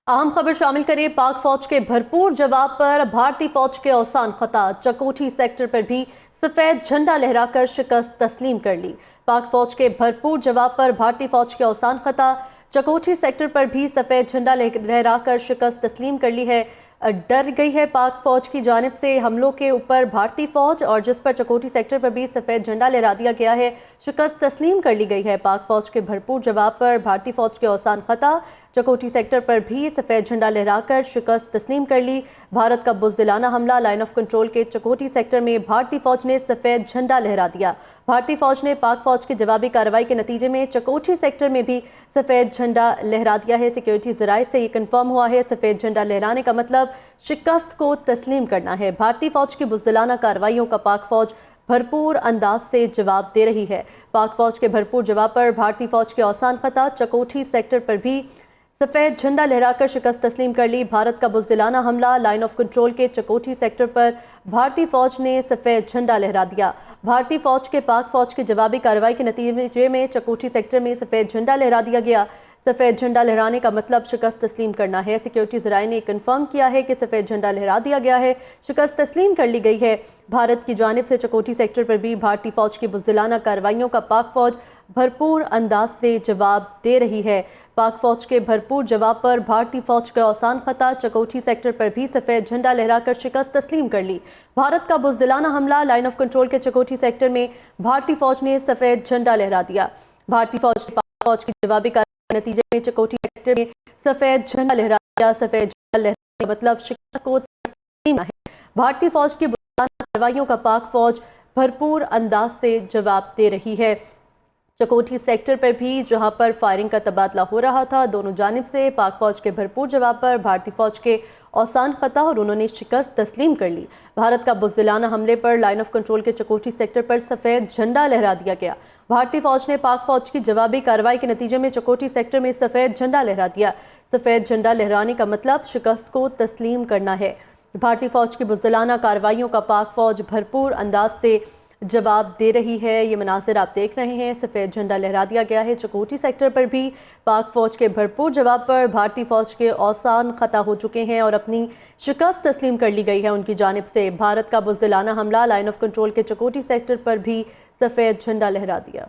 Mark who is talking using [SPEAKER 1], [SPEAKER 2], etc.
[SPEAKER 1] अहम खबर शामिल करें। पाक फौज के भरपूर जवाब पर भारतीय फौज के औसान खता। चकोठी सेक्टर पर भी सफेद झंडा लहराकर शिकस्त तस्लीम कर ली। पाक फौज के भरपूर जवाब पर भारतीय फौज के औसान खता। चकोठी सेक्टर पर भी सफेद झंडा लहराकर शिकस्त तस्लीम कर ली है। डर गई है पाक फौज की जानिब से हमलों के ऊपर भारतीय फौज, और जिस पर चकोठी सेक्टर पर भी सफेद झंडा लहरा दिया गया है। शिकस्त तस्लीम कर ली गई है। पाक फौज के भरपूर जवाब पर भारतीय फौज के औसान खता। चकोठी सेक्टर पर भी सफेद झंडा लहराकर शिकस्त तस्लीम कर ली। भारत का बुज़दिलाना हमला। लाइन ऑफ कंट्रोल के चकोठी सेक्टर में भारतीय फौज ने सफेद झंडा लहरा दिया। भारतीय फौज ने पाक फौज की जवाबी कार्रवाई के नतीजे में चकोठी सेक्टर में भी सफेद झंडा लहरा दिया है। सिक्योरिटी ज़राए से ये कन्फर्म हुआ है। सफेद झंडा लहराने का मतलब शिकस्त को तस्लीम करना है। भारतीय फौज की बुज़दिलाना कार्रवाइयों का पाक फौज भरपूर अंदाज से जवाब दे रही है। पाक फौज के भरपूर जवाब पर भारतीय फौज के औसान खता। चकोठी सेक्टर पर भी सफेद झंडा लहराकर शिकस्त तस्लीम कर ली। भारत का बुज़दिलाना हमला। लाइन ऑफ कंट्रोल के चकोठी सेक्टर पर भारतीय फौज ने सफेद झंडा लहरा दिया। भारतीय फौज के पाक फौज की जवाबी कार्रवाई के नतीजे में चकोठी सेक्टर में सफेद झंडा लहरा दिया गया। सफेद झंडा लहराने का मतलब शिकस्त तस्लीम करना है। सिक्योरिटी ज़राए ने कंफर्म किया है कि सफेद झंडा लहरा दिया गया है। शिकस्त तस्लीम कर ली गई है। भारत की जानिब से चकोठी सेक्टर पर भी भारतीय फौज की बुज़दिलाना कार्रवाइयों का पाक फौज भरपूर अंदाज से जवाब दे रही है। पाक फौज के भरपूर जवाब पर भारतीय फौज का औसान खता। चकोठी सेक्टर पर भी सफेद झंडा लहराकर शिकस्त तस्लीम कर ली। भारत का बुज़दिलाना हमला। लाइन ऑफ कंट्रोल के चकोठी सेक्टर में भारतीय फौज ने सफेद झंडा लहरा दिया। भारतीय फौज ने पाक फौज की जवाबी कार्रवाई के नतीजे में चकोठी सेक्टर में सफेद झंडा लहरा दिया। सफेद झंडा लहराने का मतलब शिकस्त को तस्लीम है। भारतीय फौज की बुज़दिलाना कार्रवाइयों का पाक फौज भरपूर अंदाज से जवाब दे रही है। चकोठी सेक्टर पर भी जहां पर फायरिंग का तबादला हो रहा था, दोनों जानिब से पाक फौज के भरपूर जवाब पर भारतीय फौज के औसान खता और उन्होंने शिकस्त तस्लीम कर ली। भारत का बुज़दिलाना हमले पर लाइन ऑफ कंट्रोल के चकोठी सेक्टर पर सफेद झंडा लहरा दिया गया। भारतीय फौज ने पाक फौज की जवाबी कार्रवाई के नतीजे में चकोठी सेक्टर में सफेद झंडा लहरा दिया। सफेद झंडा लहराने का मतलब शिकस्त को तस्लीम करना है। भारतीय फौज की बुज़दिलाना कार्रवाइयों का पाक फौज भरपूर अंदाज से जवाब दे रही है। ये मनाज़िर आप देख रहे हैं। सफ़ेद झंडा लहरा दिया गया है। चकोठी सेक्टर पर भी पाक फ़ौज के भरपूर जवाब पर भारतीय फ़ौज के औसान खता हो चुके हैं और अपनी शिकस्त तस्लीम कर ली गई है उनकी जानिब से। भारत का बुज़दिलाना हमला। लाइन ऑफ कंट्रोल के चकोठी सेक्टर पर भी सफ़ेद झंडा लहरा दिया।